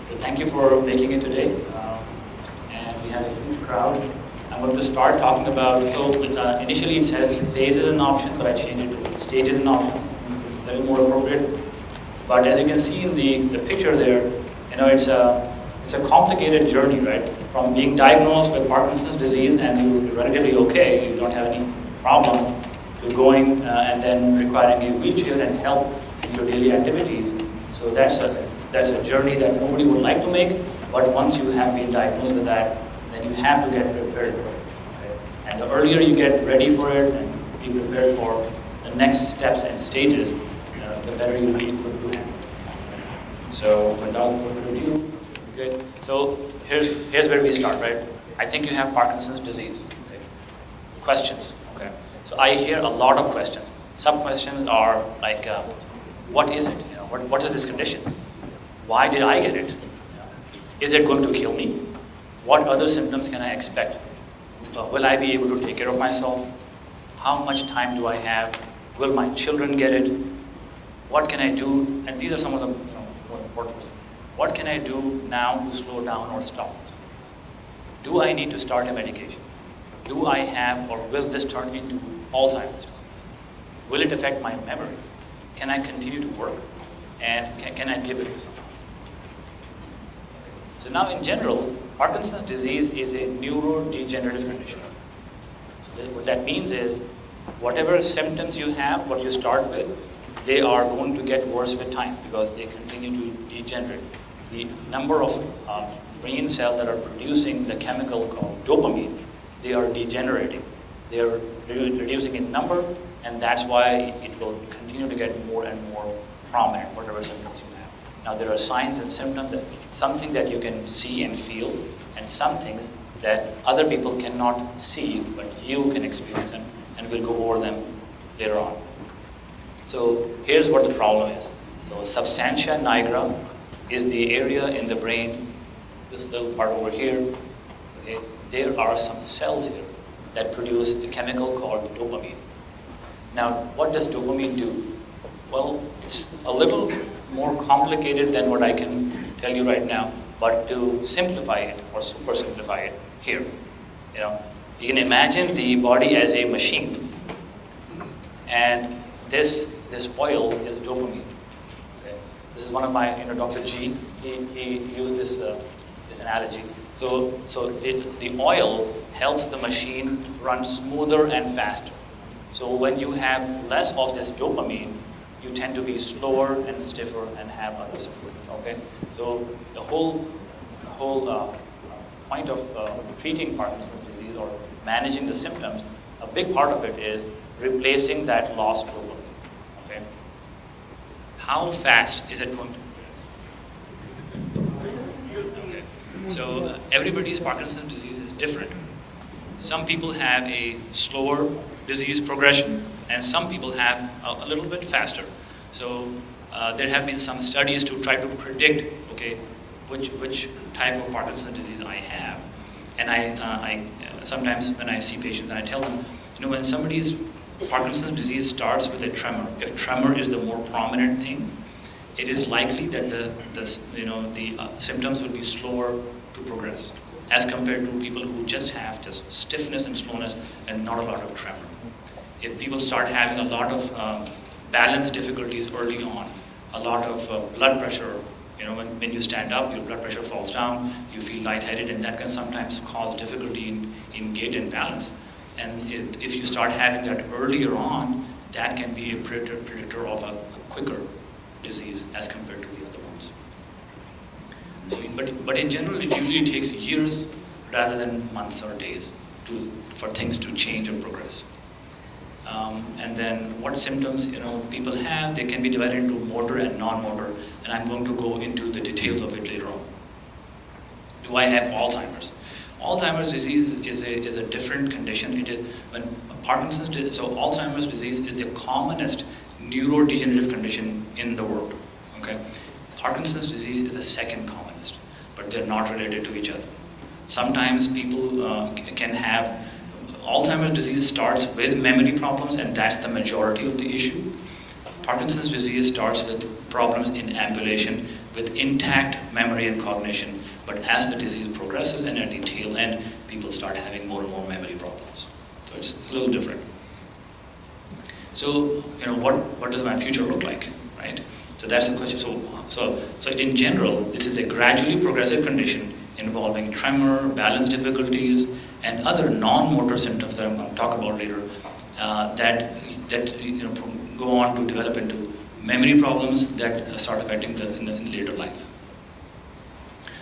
So thank you for making it today. And we have a huge crowd. I'm going to start talking about, initially it says phases and options, but I changed it to stages and options. It's a little more appropriate. But as you can see in the picture there, it's a complicated journey, right? From being diagnosed with Parkinson's disease and you're relatively okay, you don't have any problems, to going and then requiring a wheelchair and help in your daily activities. So that's a journey that nobody would like to make, but once you have been diagnosed with that, then you have to get prepared for it. Okay? And the earlier you get ready for it and be prepared for the next steps and stages, the better you'll be equipped to handle it. So without further ado, good. So here's where we start, right? I think you have Parkinson's disease. Okay. Questions. Okay. So I hear a lot of questions. Some questions are like, what is it? What is this condition? Why did I get it? Is it going to kill me? What other symptoms can I expect? Will I be able to take care of myself? How much time do I have? Will my children get it? What can I do? And these are some of the more important ones. What can I do now to slow down or stop this? Do I need to start a medication? Do I have or will this turn into Alzheimer's disease? Will it affect my memory? Can I continue to work? And can I give it to someone? So now in general, Parkinson's disease is a neurodegenerative condition. So what that means is, whatever symptoms you have, what you start with, they are going to get worse with time because they continue to degenerate. The number of brain cells that are producing the chemical called dopamine, they are degenerating. They are reducing in number, and that's why it will continue to get more and more prominent, whatever symptoms you have. Now there are signs and symptoms, something that you can see and feel, and some things that other people cannot see, but you can experience them, and we'll go over them later on. So here's what the problem is. So substantia nigra is the area in the brain, this little part over here. Okay? There are some cells here that produce a chemical called dopamine. Now, what does dopamine do? Well, it's a little more complicated than what I can tell you right now, but to simplify it or super simplify it here, you can imagine the body as a machine, and this oil is dopamine. Okay? This is one of my, Dr. G, he used this analogy. So the oil helps the machine run smoother and faster. So when you have less of this dopamine, you tend to be slower and stiffer and have other symptoms. Okay? So the whole point of treating Parkinson's disease or managing the symptoms, a big part of it is replacing that lost dopamine. Okay? How fast is it going to Okay. So everybody's Parkinson's disease is different. Some people have a slower disease progression, and some people have a little bit faster. So there have been some studies to try to predict, which type of Parkinson's disease I have. And I sometimes when I see patients, and I tell them, when somebody's Parkinson's disease starts with a tremor, if tremor is the more prominent thing, it is likely that the symptoms will be slower to progress as compared to people who just have just stiffness and slowness and not a lot of tremor. If people start having a lot of balance difficulties early on, a lot of blood pressure, when you stand up, your blood pressure falls down, you feel lightheaded, and that can sometimes cause difficulty in gait and balance. And if you start having that earlier on, that can be a predictor of a quicker disease as compared to the other ones. So, but in general, it usually takes years rather than months or days for things to change or progress. And then what symptoms people have, they can be divided into motor and non-motor, and I'm going to go into the details of it later on. Do I have Alzheimer's? Alzheimer's disease is a different condition. It is when Parkinson's disease, so Alzheimer's disease is the commonest neurodegenerative condition in the world. Okay, Parkinson's disease is the second commonest, but they're not related to each other. Sometimes people can have Alzheimer's disease starts with memory problems, and that's the majority of the issue. Parkinson's disease starts with problems in ambulation, with intact memory and cognition. But as the disease progresses and at the tail end, people start having more and more memory problems. So it's a little different. So, what does my future look like, right? So that's the question. So in general, this is a gradually progressive condition involving tremor, balance difficulties, and other non-motor symptoms that I'm going to talk about later that go on to develop into memory problems that start affecting in later life.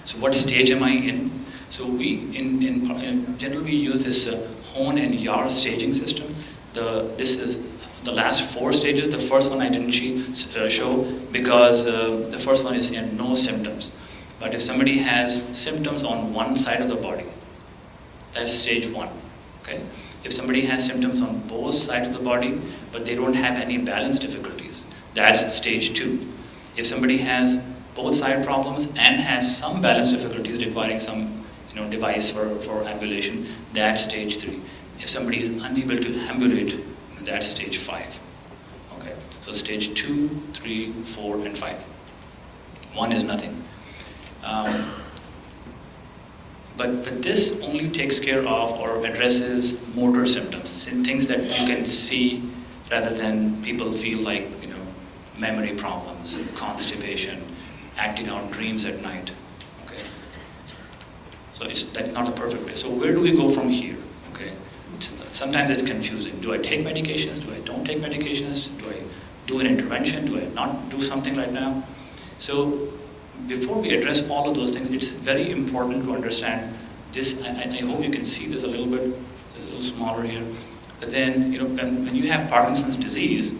So what stage am I in? So in general, we use this Hone and Yar staging system. This is the last 4 stages. The first one I didn't show because the first one is no symptoms. But if somebody has symptoms on one side of the body, that's stage 1. Okay? If somebody has symptoms on both sides of the body, but they don't have any balance difficulties, that's stage 2. If somebody has both side problems and has some balance difficulties requiring some device for ambulation, that's stage 3. If somebody is unable to ambulate, that's stage 5. Okay, so stage 2, 3, 4, and 5. 1 is nothing. But this only takes care of or addresses motor symptoms, things that you can see rather than people feel like memory problems, constipation, acting out dreams at night. Okay, so that's not a perfect way. So where do we go from here? Okay, sometimes it's confusing. Do I take medications? Do I don't take medications? Do I do an intervention? Do I not do something right now? So before we address all of those things, it's very important to understand this. I hope you can see this a little bit. It's a little smaller here. But then, when you have Parkinson's disease,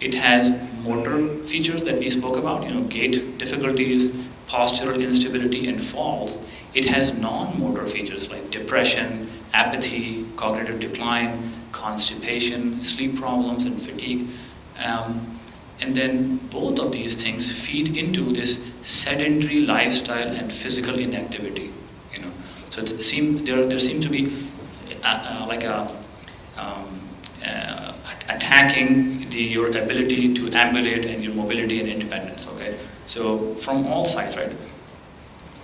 it has motor features that we spoke about, gait difficulties, postural instability, and falls. It has non-motor features like depression, apathy, cognitive decline, constipation, sleep problems, and fatigue. And then both of these things feed into this sedentary lifestyle and physical inactivity. So there seems to be attacking your ability to ambulate and your mobility and independence. Okay, so from all sides, right?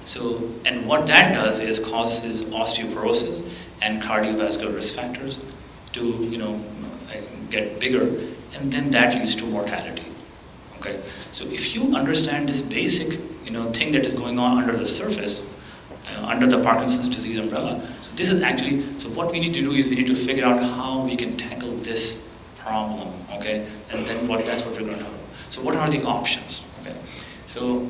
So, and what that does is causes osteoporosis and cardiovascular risk factors to get bigger, and then that leads to mortality. Okay, so if you understand this basic thing that is going on under the surface, under the Parkinson's disease umbrella, so this is actually, so what we need to do is we need to figure out how we can tackle this problem. Okay, and then that's what we're going to talk about. So what are the options? Okay, so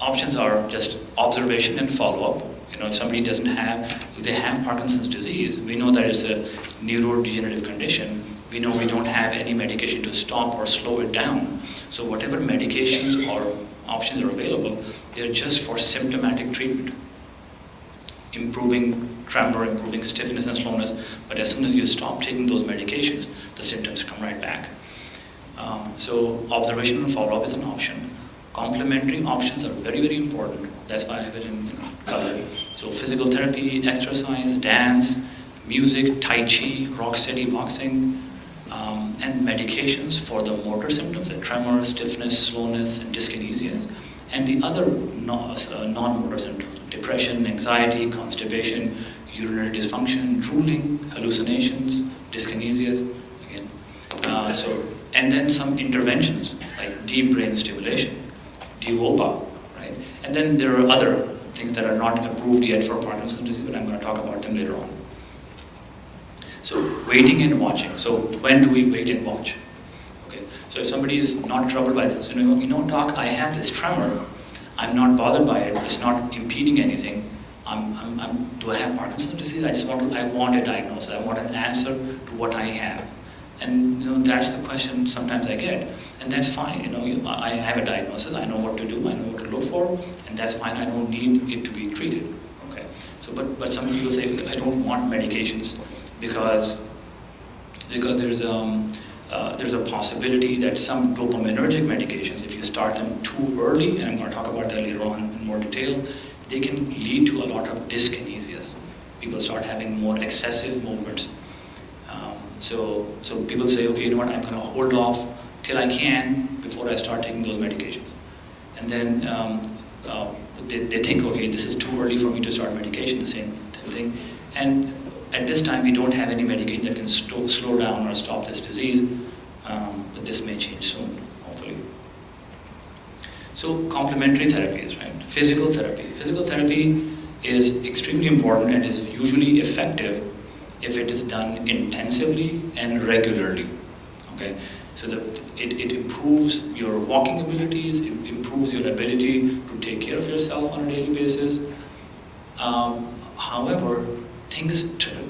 options are just observation and follow-up. If somebody if they have Parkinson's disease, we know that it's a neurodegenerative condition. We know we don't have any medication to stop or slow it down. So whatever medications or options are available, they're just for symptomatic treatment. Improving tremor, improving stiffness and slowness, but as soon as you stop taking those medications, the symptoms come right back. So observation and follow-up is an option. Complementary options are very, very important. That's why I have it in color. So physical therapy, exercise, dance, music, Tai Chi, Rocksteady Boxing, and medications for the motor symptoms, like tremor, stiffness, slowness, and dyskinesia, and the other non-motor symptoms, depression, anxiety, constipation, urinary dysfunction, drooling, hallucinations, dyskinesias, again. And then some interventions, like deep brain stimulation, DOPA, right? And then there are other things that are not approved yet for Parkinson's disease, but I'm going to talk about them later on. So waiting and watching. So when do we wait and watch? Okay. So if somebody is not troubled by this, doc, I have this tremor. I'm not bothered by it. It's not impeding anything. Do I have Parkinson's disease? I want a diagnosis. I want an answer to what I have. And that's the question sometimes I get, and that's fine. I have a diagnosis. I know what to do. I know what to look for, and that's fine. I don't need it to be treated. Okay. So, but some people say I don't want medications because there's a possibility that some dopaminergic medications, if you start them too early, and I'm going to talk about that later on in more detail, they can lead to a lot of dyskinesias. People start having more excessive movements. So people say, okay, I'm going to hold off till I can before I start taking those medications. And then they think, okay, this is too early for me to start medication, the same thing. And at this time, we don't have any medication that can slow down or stop this disease, but this may change soon, hopefully. So complementary therapies, right? Physical therapy. Physical therapy is extremely important and is usually effective if it is done intensively and regularly, okay? So it improves your walking abilities, it improves your ability to take care of yourself on a daily basis. However, things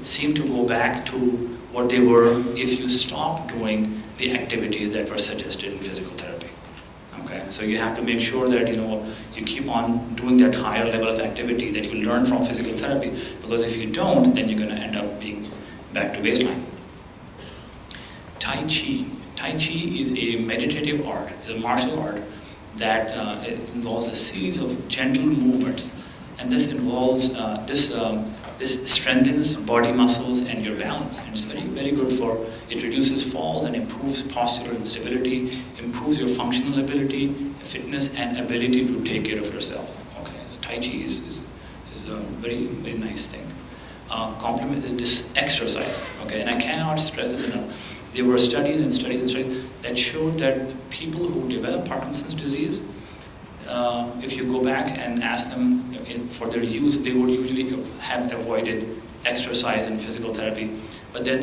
seem to go back to what they were if you stop doing the activities that were suggested in physical therapy. Okay, so you have to make sure that you keep on doing that higher level of activity that you learn from physical therapy, because if you don't, then you're going to end up being back to baseline. Tai Chi. Tai Chi is a meditative art, is a martial art that involves a series of gentle movements, and this involves this strengthens body muscles and your balance, and it's very, very good for, it reduces falls and improves postural and stability, improves your functional ability, fitness, and ability to take care of yourself. Okay, Tai Chi is a very, very nice thing. Complement this exercise, okay, and I cannot stress this enough. There were studies that showed that people who develop Parkinson's disease, if you go back and ask them for their youth, they would usually have avoided exercise and physical therapy. But then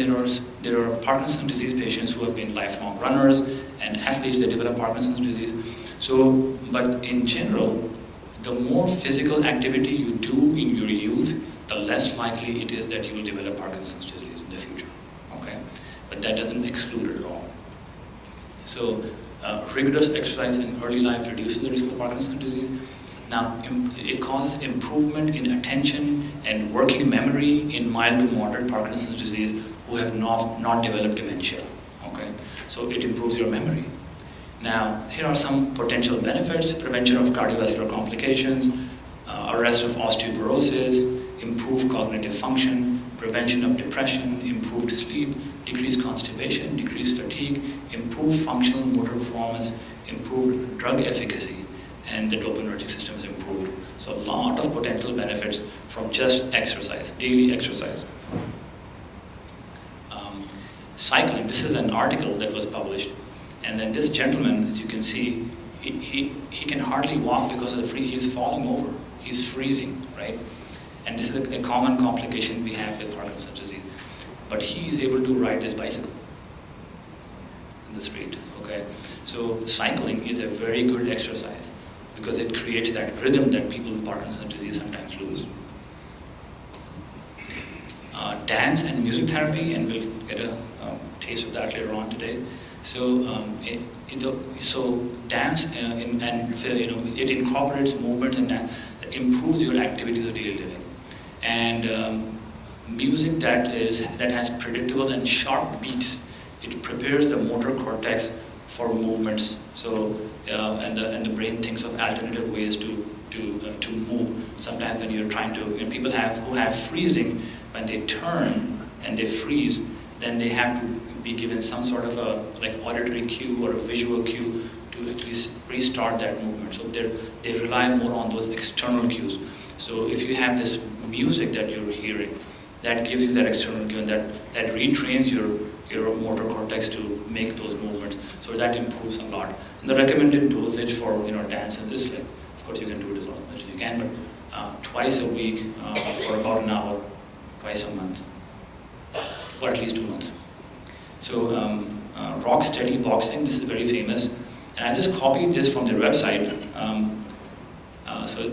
there are Parkinson's disease patients who have been lifelong runners and athletes that develop Parkinson's disease. So, but in general, the more physical activity you do in your youth, the less likely it is that you will develop Parkinson's disease in the future. Okay, but that doesn't exclude it at all. So. Rigorous exercise in early life reduces the risk of Parkinson's disease. Now, it causes improvement in attention and working memory in mild to moderate Parkinson's disease who have not developed dementia. Okay, so it improves your memory. Now, here are some potential benefits: prevention of cardiovascular complications, arrest of osteoporosis, improved cognitive function, prevention of depression, improved sleep, decreased constipation, decreased fatigue, improved functional motor performance, improved drug efficacy, and the dopaminergic system is improved. So a lot of potential benefits from just exercise, daily exercise. Cycling, this is an article that was published, and then this gentleman, as you can see, he can hardly walk because of the he's falling over, he's freezing, right? And this is a common complication we have with Parkinson's disease. But he is able to ride this bicycle in the street, okay? So cycling is a very good exercise because it creates that rhythm that people with Parkinson's disease sometimes lose. Dance and music therapy, and we'll get a taste of that later on today. So, so dance it incorporates movements and dance that improves your activities of daily living. And music that has predictable and sharp beats, it prepares the motor cortex for movements. So and the brain thinks of alternative ways to move. Sometimes when you're trying to, when people who have freezing, when they turn and they freeze, then they have to be given some sort of a auditory cue or a visual cue to at least restart that movement. So they rely more on those external cues. So if you have this music that you're hearing, that gives you that external cue, and that retrains your motor cortex to make those movements. So that improves a lot. And the recommended dosage for dance is of course you can do it as much as you can, but twice a week for about an hour, twice a month, or at least 2 months. So Rocksteady Boxing, this is very famous, and I just copied this from their website. So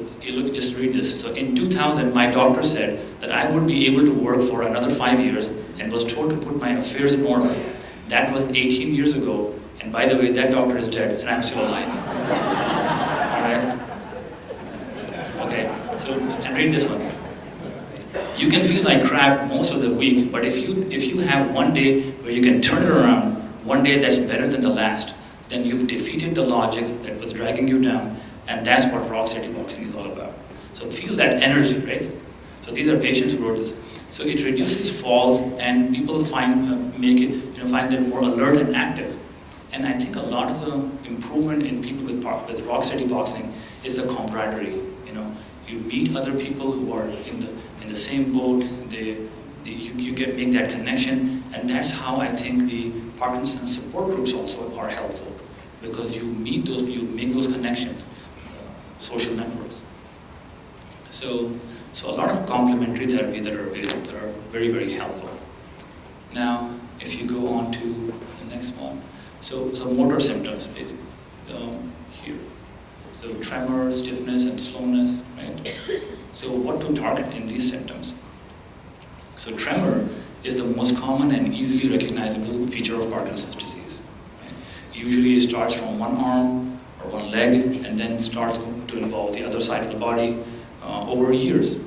just read this. So in 2000, my doctor said that I would be able to work for another 5 years and was told to put my affairs in order. That was 18 years ago, and by the way, that doctor is dead, and I'm still alive. All right? Okay, so, and read this one. You can feel like crap most of the week, but if you have one day where you can turn it around, one day that's better than the last, then you've defeated the logic that was dragging you down, and that's what Rocksteady Boxing is all about. So feel that energy, right? So these are patients who wrote this. So it reduces falls, and people find them more alert and active. And I think a lot of the improvement in people with Rocksteady Boxing is the camaraderie. You know, you meet other people who are in the same boat. You make that connection, and that's how I think the Parkinson's support groups also are helpful, because you meet those, you make those connections, social networks. So a lot of complementary therapy that are available that are very, very helpful. Now, if you go on to the next one, so motor symptoms, right? Here. So tremor, stiffness, and slowness, right? So what to target in these symptoms? So tremor is the most common and easily recognizable feature of Parkinson's disease. Right? Usually it starts from one arm or one leg and then starts to involve the other side of the body over years.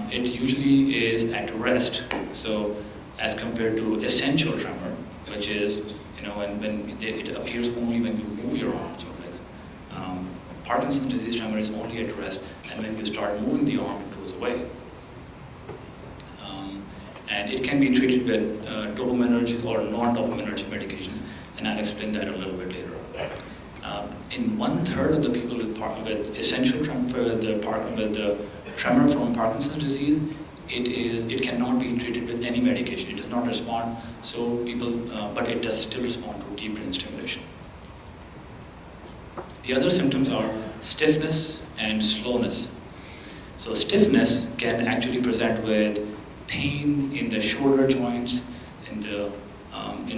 It usually is at rest, so as compared to essential tremor, which is, you know, when it appears only when you move your arms or legs. Parkinson's disease tremor is only at rest, and when you start moving the arm, it goes away. And it can be treated with dopaminergic or non-dopaminergic medications, and I'll explain that a little bit later. In 1/3 of the people with essential tremor, with the tremor from Parkinson's disease, it cannot be treated with any medication. It does not respond. So but it does still respond to deep brain stimulation. The other symptoms are stiffness and slowness. So stiffness can actually present with pain in the shoulder joints, in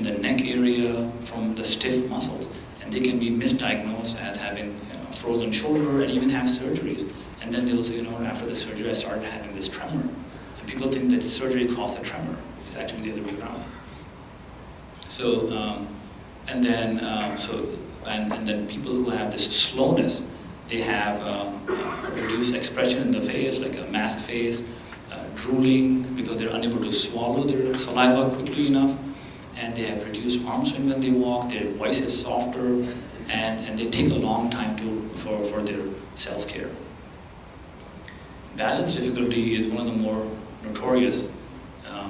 the neck area from the stiff muscles, and they can be misdiagnosed as having frozen shoulder and even have surgeries. And then they'll say, you know, after the surgery I started having this tremor. And people think that surgery caused the tremor. It's actually the other way around. So, and then people who have this slowness, they have reduced expression in the face, like a mask face, drooling because they're unable to swallow their saliva quickly enough, and they have reduced arm swing when they walk, their voice is softer, and they take a long time for their self-care. Balance difficulty is one of the more notorious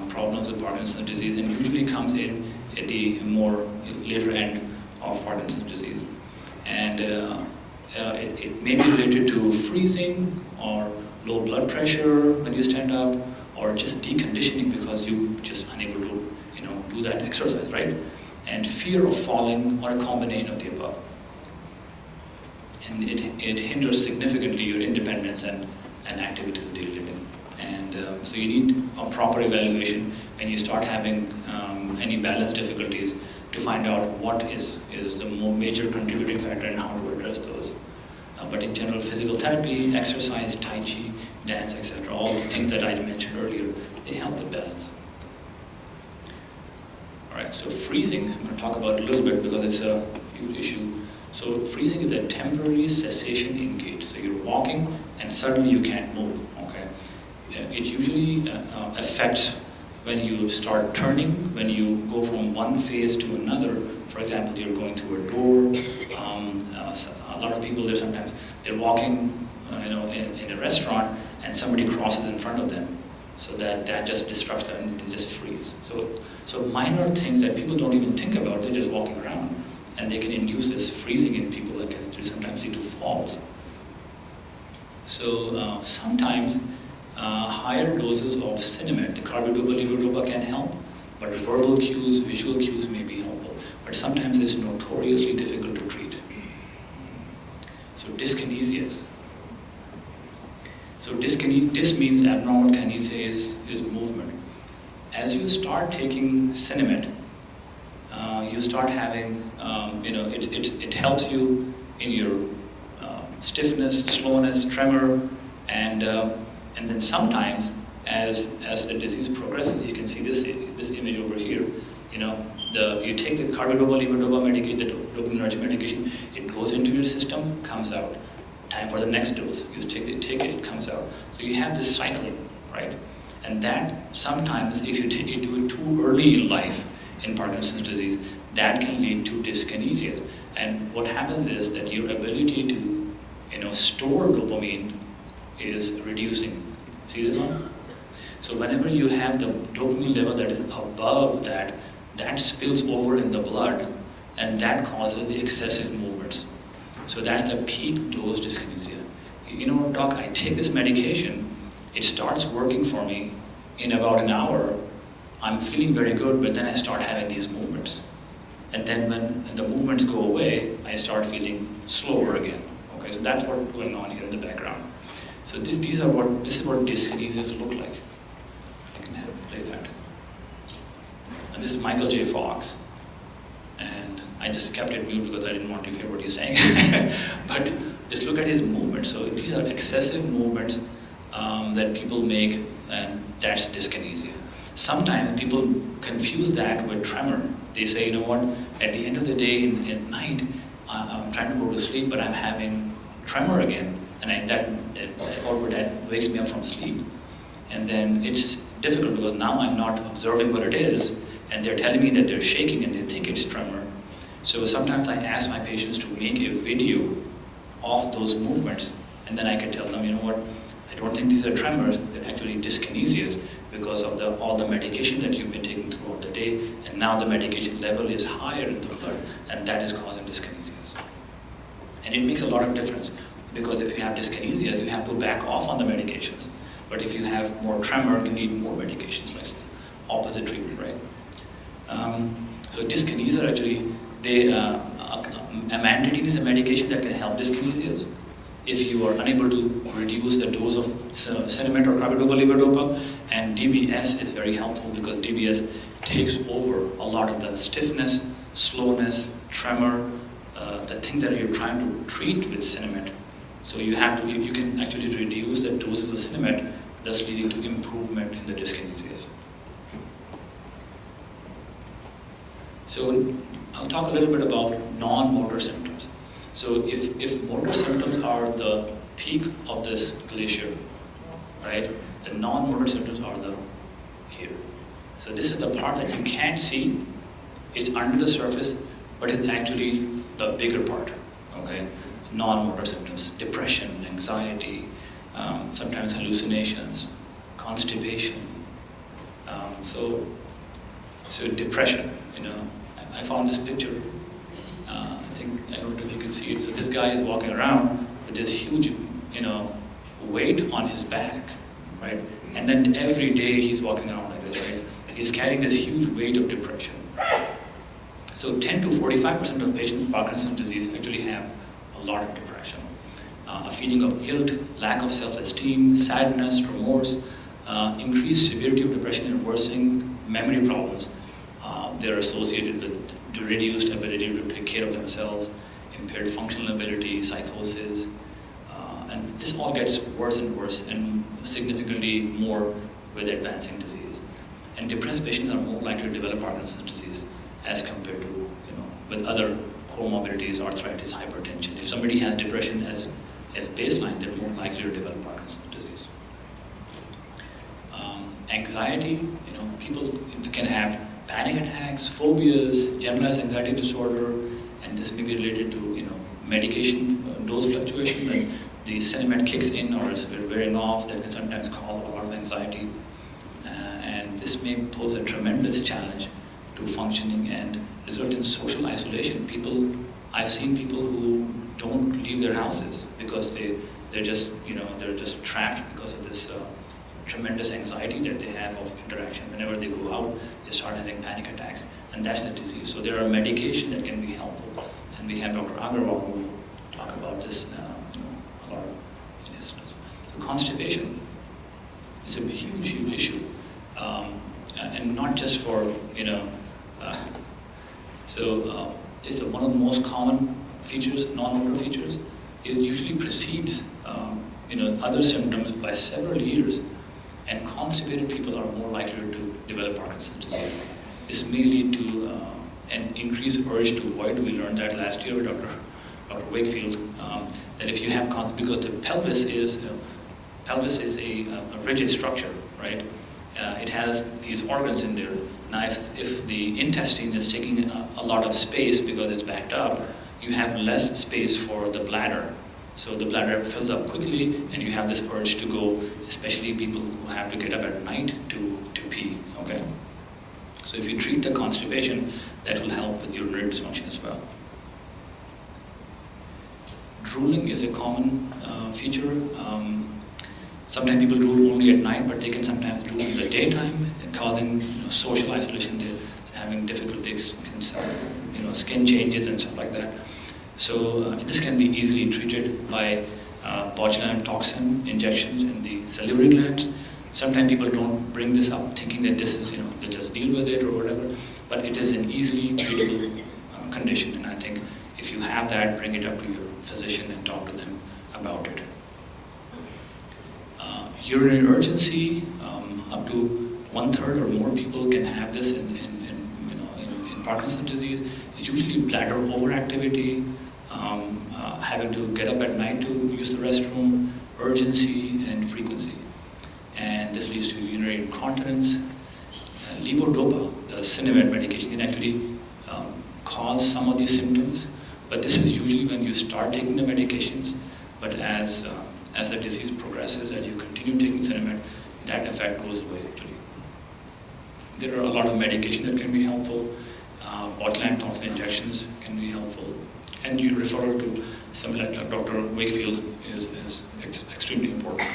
problems with Parkinson's disease, and usually comes in at the more later end of Parkinson's disease. And it may be related to freezing or low blood pressure when you stand up, or just deconditioning because you're just unable to, do that exercise, right? And fear of falling, or a combination of the above. And it hinders significantly your independence and activities of daily living. And so you need a proper evaluation when you start having any balance difficulties to find out what is the more major contributing factor and how to address those. But in general, physical therapy, exercise, Tai Chi, dance, etc., all the things that I mentioned earlier, they help with balance. All right, so freezing, I'm going to talk about it a little bit because it's a huge issue. So freezing is a temporary cessation in gait. So you're walking and suddenly you can't move, okay? It usually affects when you start turning, when you go from one phase to another. For example, you're going through a door. A lot of people, they're walking, in a restaurant, and somebody crosses in front of them, so that just disrupts them and they just freeze. So minor things that people don't even think about, they're just walking around, and they can induce this freezing in people that can sometimes lead to falls. So sometimes higher doses of Cinemet, the carbidopa, levodopa, can help, but verbal cues, visual cues may be helpful. But sometimes it's notoriously difficult to treat. So dyskinesias. So dys means abnormal, kinesia is movement. As you start taking Cinemet, you start having, it helps you in your stiffness, slowness, tremor, and then sometimes as the disease progresses, you can see this image over here. You take the carbidopa, levodopa medication, the dopaminergic medication, it goes into your system, comes out. Time for the next dose. You take it, it comes out. So you have this cycling, right? And that sometimes, if you do it too early in life in Parkinson's disease, that can lead to dyskinesias. And what happens is that your ability to, store dopamine is reducing. See this one? So whenever you have the dopamine level that is above that spills over in the blood, and that causes the excessive movements. So that's the peak dose dyskinesia. You know, doc, I take this medication, it starts working for me in about an hour, I'm feeling very good, but then I start having these movements. And then when the movements go away, I start feeling slower again. Okay, so that's what's going on here in the background. So this is what dyskinesias look like. I can play that. And this is Michael J. Fox. And I just kept it mute because I didn't want to hear what you're saying. But just look at his movements. So these are excessive movements that people make, and that's dyskinesia. Sometimes people confuse that with tremor. They say, you know what, at the end of the day, at night, I'm trying to go to sleep, but I'm having tremor again, and that wakes me up from sleep. And then it's difficult because now I'm not observing what it is, and they're telling me that they're shaking and they think it's tremor. So sometimes I ask my patients to make a video of those movements, and then I can tell them, you know what, I don't think these are tremors, they're actually dyskinesias because of all the medication that you've been taking throughout the day, and now the medication level is higher in the blood, and that is causing dyskinesias. And it makes a lot of difference, because if you have dyskinesias, you have to back off on the medications. But if you have more tremor, you need more medications, like the opposite treatment, right? So dyskinesia actually, amantadine is a medication that can help dyskinesias. If you are unable to reduce the dose of Sinemet or carbidopa-levodopa, and DBS is very helpful because DBS takes over a lot of the stiffness, slowness, tremor, the thing that you're trying to treat with Sinemet. So you can actually reduce the doses of Sinemet, thus leading to improvement in the dyskinesias. So I'll talk a little bit about non-motor symptoms. So if motor symptoms are the peak of this glacier, right, the non-motor symptoms are here. So this is the part that you can't see. It's under the surface, but it's actually the bigger part, okay? Non-motor symptoms, depression, anxiety, sometimes hallucinations, constipation. So depression, you know, I found this picture. I don't know if you can see it. So this guy is walking around with this huge, weight on his back, right? And then every day he's walking around like this, right? He's carrying this huge weight of depression. So 10 to 45% of patients with Parkinson's disease actually have a lot of depression. A feeling of guilt, lack of self-esteem, sadness, remorse, increased severity of depression and worsening memory problems. They're associated with the reduced ability to take care of themselves, impaired functional ability, psychosis, and this all gets worse and worse, and significantly more with advancing disease. And depressed patients are more likely to develop Parkinson's disease as compared to, with other comorbidities, arthritis, hypertension. If somebody has depression as baseline, they're more likely to develop Parkinson's disease. Anxiety, people can have panic attacks, phobias, generalized anxiety disorder, and this may be related to medication dose fluctuation. When the Sinemet kicks in or is wearing off, that can sometimes cause a lot of anxiety, and this may pose a tremendous challenge to functioning and result in social isolation. I've seen people who don't leave their houses because they're just trapped because of this tremendous anxiety that they have of interaction. Whenever they go out, they start having panic attacks, and that's the disease. So there are medications that can be helpful, and we have Dr. Agarwal who will talk about this a lot in his talk. So constipation is a huge, huge issue, and not just for it's one of the most common features, non-motor features. It usually precedes other symptoms by several years. And constipated people are more likely to develop Parkinson's disease. This may lead to an increased urge to void. We learned that last year with Dr. Wakefield, that if you have because the pelvis is a rigid structure, right? It has these organs in there. Now, if the intestine is taking a lot of space because it's backed up, you have less space for the bladder. So the bladder fills up quickly, and you have this urge to go, especially people who have to get up at night to pee, okay? So if you treat the constipation, that will help with urinary dysfunction as well. Drooling is a common feature. Sometimes people drool only at night, but they can sometimes drool in the daytime, causing social isolation. They're having difficulties, skin changes and stuff like that. So this can be easily treated by botulinum toxin injections in the salivary glands. Sometimes people don't bring this up thinking that this is, they just deal with it or whatever, but it is an easily treatable condition, and I think if you have that, bring it up to your physician and talk to them about it. Urinary urgency, up to 1/3 or more people can have this in Parkinson's disease. It's usually bladder overactivity, having to get up at night to use the restroom, urgency and frequency. And this leads to urinary incontinence. Levodopa, the Sinemet medication, can actually cause some of these symptoms, but this is usually when you start taking the medications. But as the disease progresses, as you continue taking Sinemet, that effect goes away actually. There are a lot of medication that can be helpful. Botulinum toxin injections can be helpful. And you refer to somebody like Dr. Wakefield is extremely important.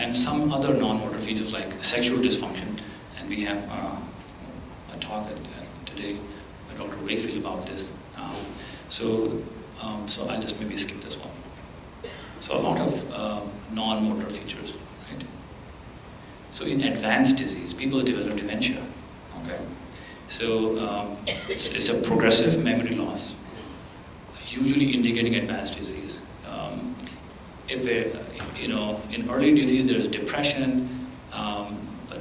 And some other non-motor features like sexual dysfunction, and we have a talk today by Dr. Wakefield about this. So I'll just maybe skip this one. So a lot of non-motor features, right? So in advanced disease, people develop dementia, okay? So it's a progressive memory loss, usually indicating advanced disease. In early disease there's depression, but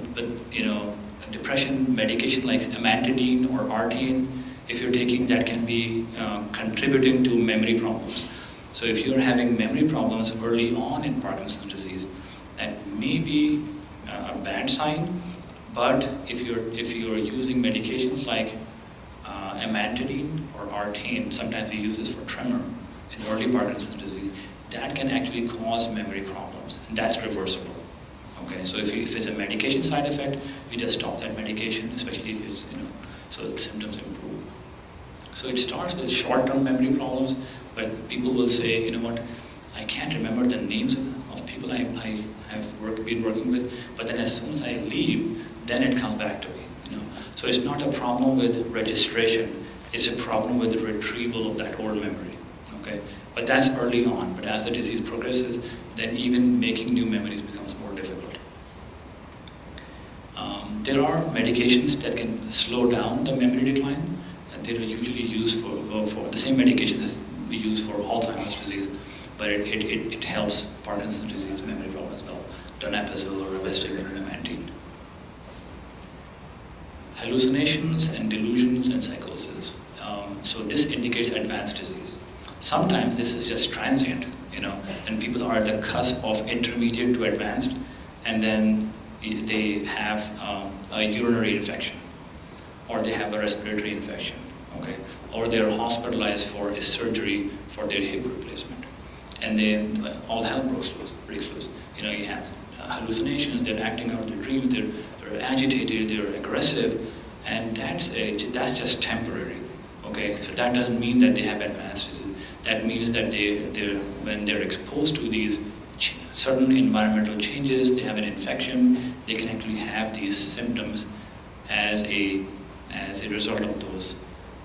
depression medication like amantadine or Artine, if you're taking, that can be contributing to memory problems. So if you're having memory problems early on in Parkinson's disease, that may be a bad sign. But if you're using medications like amantadine or Artine, sometimes we use this for tremor in early Parkinson's disease, that can actually cause memory problems, and that's reversible. Okay, so if it's a medication side effect, we just stop that medication, especially if it's so the symptoms improve. So it starts with short-term memory problems, but people will say, you know what, I can't remember the names of people I have been working with, but then as soon as I leave, then it comes back to me. So it's not a problem with registration, it's a problem with retrieval of that old memory. Okay, but that's early on. But as the disease progresses, then even making new memories becomes more difficult. There are medications that can slow down the memory decline, and they are usually used for the same medication that we use for Alzheimer's disease, but it helps Parkinson's disease memory problem as well. Donepezil or Avastin or amantadine. Hallucinations and delusions and psychosis. So this indicates advanced disease. Sometimes this is just transient, and people are at the cusp of intermediate to advanced, and then they have a urinary infection, or they have a respiratory infection, okay, or they're hospitalized for a surgery for their hip replacement, and then all hell breaks loose. You have hallucinations, they're acting out their dreams, they're agitated, they're aggressive, and that's just temporary. Okay, so that doesn't mean that they have advanced disease. That means that when they're exposed to these certain environmental changes, they have an infection, they can actually have these symptoms as a result of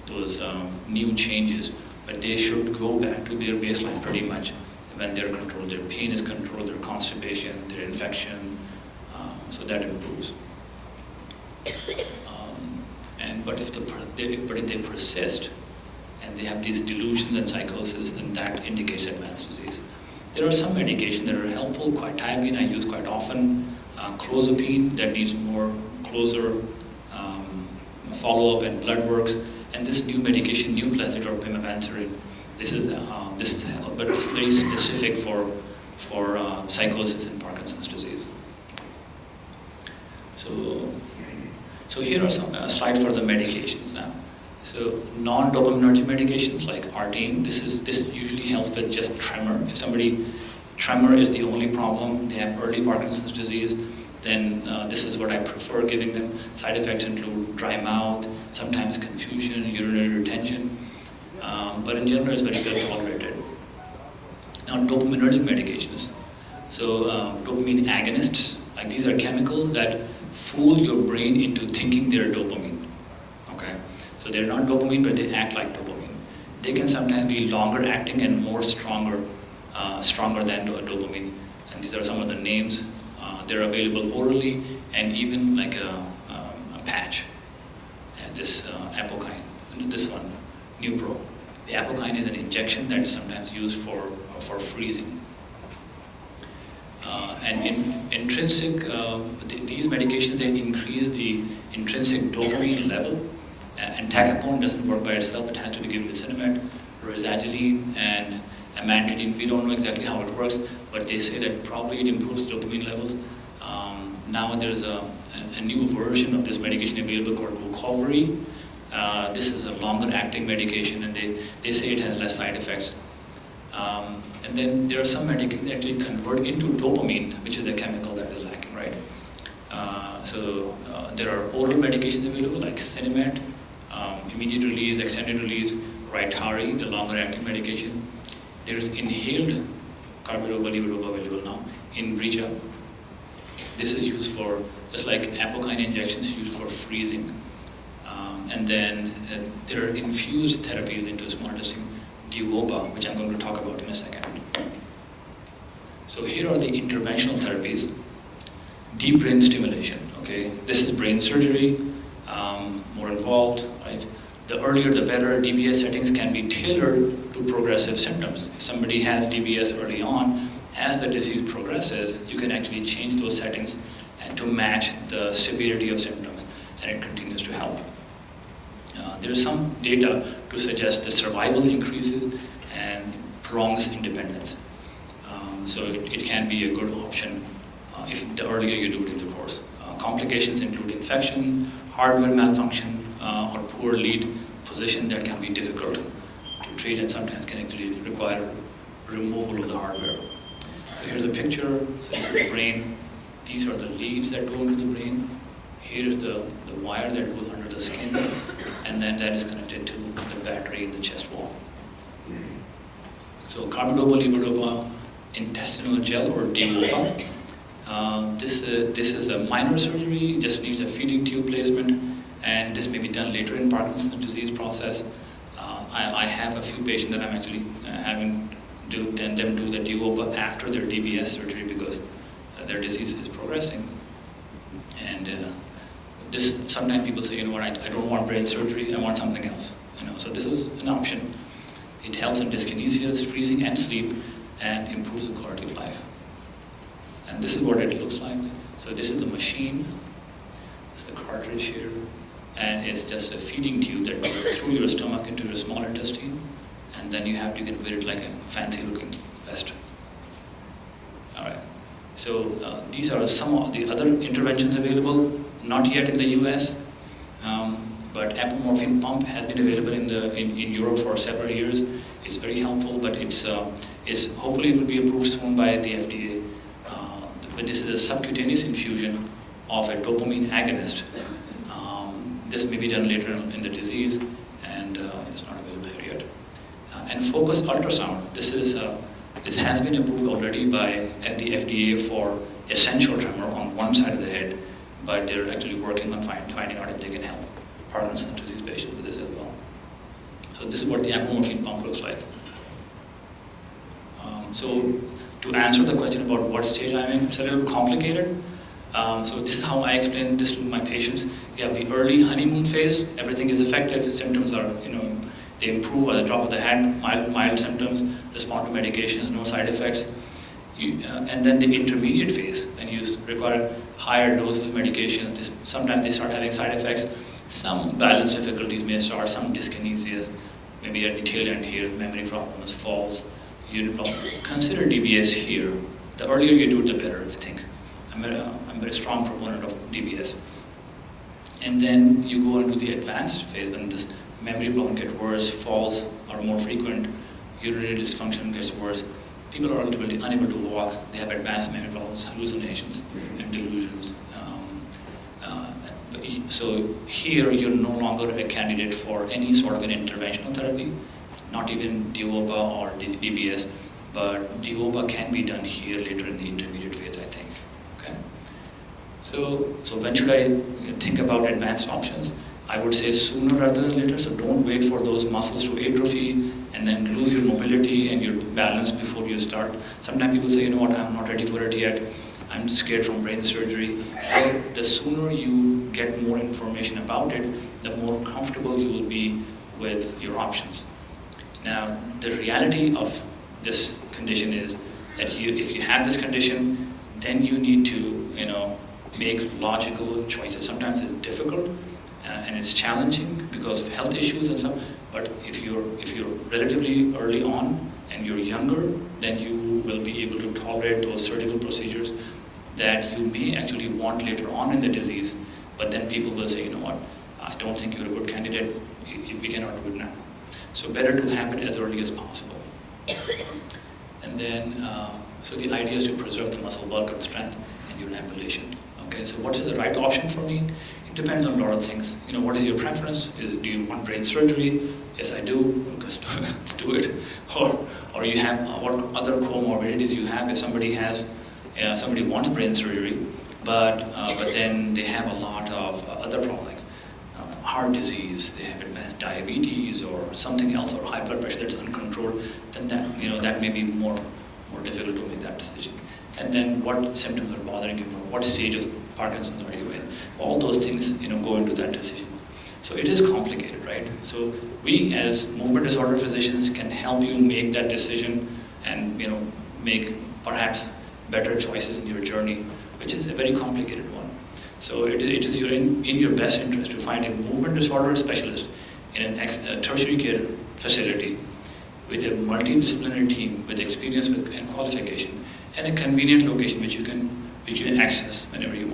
those new changes. But they should go back to their baseline pretty much when they're controlled. Their pain is controlled, their constipation, their infection, so that improves. But if they persist and they have these delusions and psychosis, then that indicates advanced disease. There are some medications that are helpful. Quetiapine I use quite often. Clozapine, that needs closer follow-up and blood works. And this new medication, Nuplazid or pimavanserin, this is helpful, but it's very specific for psychosis in Parkinson's disease. So here are some slides for the medications now. So non-dopaminergic medications like Artine, this usually helps with just tremor. If tremor is the only problem, they have early Parkinson's disease, then this is what I prefer giving them. Side effects include dry mouth, sometimes confusion, urinary retention, but in general it's very well tolerated. Now, dopaminergic medications. So dopamine agonists, like these are chemicals that fool your brain into thinking they're dopamine. Okay, so they're not dopamine, but they act like dopamine. They can sometimes be longer acting and more stronger than dopamine. And these are some of the names. They're available orally and even like a patch. And this apokine, this one, Nupro. The apokine is an injection that is sometimes used for freezing. And intrinsic, these medications, they increase the intrinsic dopamine level. And entacapone doesn't work by itself, it has to be given with cinnamate, rosagiline, and amantadine. We don't know exactly how it works, but they say that probably it improves dopamine levels. Now there's a new version of this medication available called Recovery. This is a longer acting medication, and they say it has less side effects. And then there are some medications that actually convert into dopamine, which is a chemical that is lacking, right? So there are oral medications available like cinnamate, immediate release, extended release, Rytary, the longer acting medication. There is inhaled carbidopa-levodopa available now in Brecha. This is used for, just like apokine injections, used for freezing. And then there are infused therapies into small intestine, Duopa, which I'm going to talk about in a second. So here are the interventional therapies. Deep brain stimulation, okay? This is brain surgery, more involved, right? The earlier the better. DBS settings can be tailored to progressive symptoms. If somebody has DBS early on, as the disease progresses, you can actually change those settings and to match the severity of symptoms, and it continues to help. There's some data to suggest that survival increases and prolongs independence. So it can be a good option if the earlier you do it in the course. Complications include infection, hardware malfunction, or poor lead position that can be difficult to treat and sometimes can actually require removal of the hardware. So here's a picture. So this is the brain. These are the leads that go into the brain. Here is the wire that goes under the skin, and then that is connected to the battery in the chest wall. So carbidopa-levodopa intestinal gel, or Duopa. This is a minor surgery, just needs a feeding tube placement, and this may be done later in Parkinson's disease process. I have a few patients that I'm actually having them do the Duopa after their DBS surgery because their disease is progressing. And this, sometimes people say, you know what, I don't want brain surgery, I want something else. So this is an option. It helps in dyskinesias, freezing and sleep, and improves the quality of life. And this is what it looks like. So this is the machine, it's the cartridge here, and it's just a feeding tube that goes through your stomach into your small intestine, and then you can wear it like a fancy looking vest. All right. So these are some of the other interventions available, not yet in the US, but apomorphine pump has been available in Europe for several years. It's very helpful, but hopefully it will be approved soon by the FDA. But this is a subcutaneous infusion of a dopamine agonist. This may be done later in the disease, and it's not available here yet. And focused ultrasound. This has been approved already by the FDA for essential tremor on one side of the head, but they're actually working on finding out if they can help Parkinson's disease patients with this as well. So this is what the apomorphine pump looks like. So to answer the question about what stage I'm in, it's a little complicated. So this is how I explain this to my patients. You have the early honeymoon phase, everything is effective, symptoms are, they improve at the drop of the hat, mild symptoms, respond to medications, no side effects. And then the intermediate phase, when you require higher doses of medications, sometimes they start having side effects. Some balance difficulties may start, some dyskinesias, maybe at the tail end here, memory problems, falls, urine problems. Consider DBS here. The earlier you do it, the better, I think. I'm a very strong proponent of DBS. And then you go into the advanced phase when this memory problem gets worse, falls are more frequent, urinary dysfunction gets worse. people are ultimately unable to walk. They have advanced memory problems, hallucinations, and delusions. So here you're no longer a candidate for any sort of an interventional therapy, not even DOPA or DBS, but DOPA can be done here later in the intermediate phase, I think. Okay. So when should I think about advanced options? I would say sooner rather than later. So don't wait for those muscles to atrophy and then lose your mobility and your balance before you start. Sometimes people say, you know what, I'm not ready for it yet. I'm scared from brain surgery. Well, the sooner you get more information about it, the more comfortable you will be with your options. Now, the reality of this condition is that if you have this condition, then you need to, make logical choices. Sometimes it's difficult and it's challenging because of health issues and stuff. But if you're relatively early on and you're younger, then you will be able to tolerate those surgical procedures that you may actually want later on in the disease. But then people will say, you know what, I don't think you're a good candidate. We cannot do it now. So better to have it as early as possible. And then, so the idea is to preserve the muscle bulk and strength and your ambulation. Okay, so what is the right option for me? It depends on a lot of things. What is your preference? Do you want brain surgery? Yes, I do. Let's do it. Or you have what other comorbidities you have? If somebody wants brain surgery, but then they have a lot of other problems like heart disease, they have advanced diabetes or something else, or high blood pressure that's uncontrolled, then that may be more difficult to make that decision. And then what symptoms are bothering you, what stage of Parkinson's are you in? All those things go into that decision. So it is complicated, right? So we as movement disorder physicians can help you make that decision and make perhaps better choices in your journey, which is a very complicated one. So it is in your best interest to find a movement disorder specialist in a tertiary care facility with a multidisciplinary team with experience and qualification, and a convenient location which you can access whenever you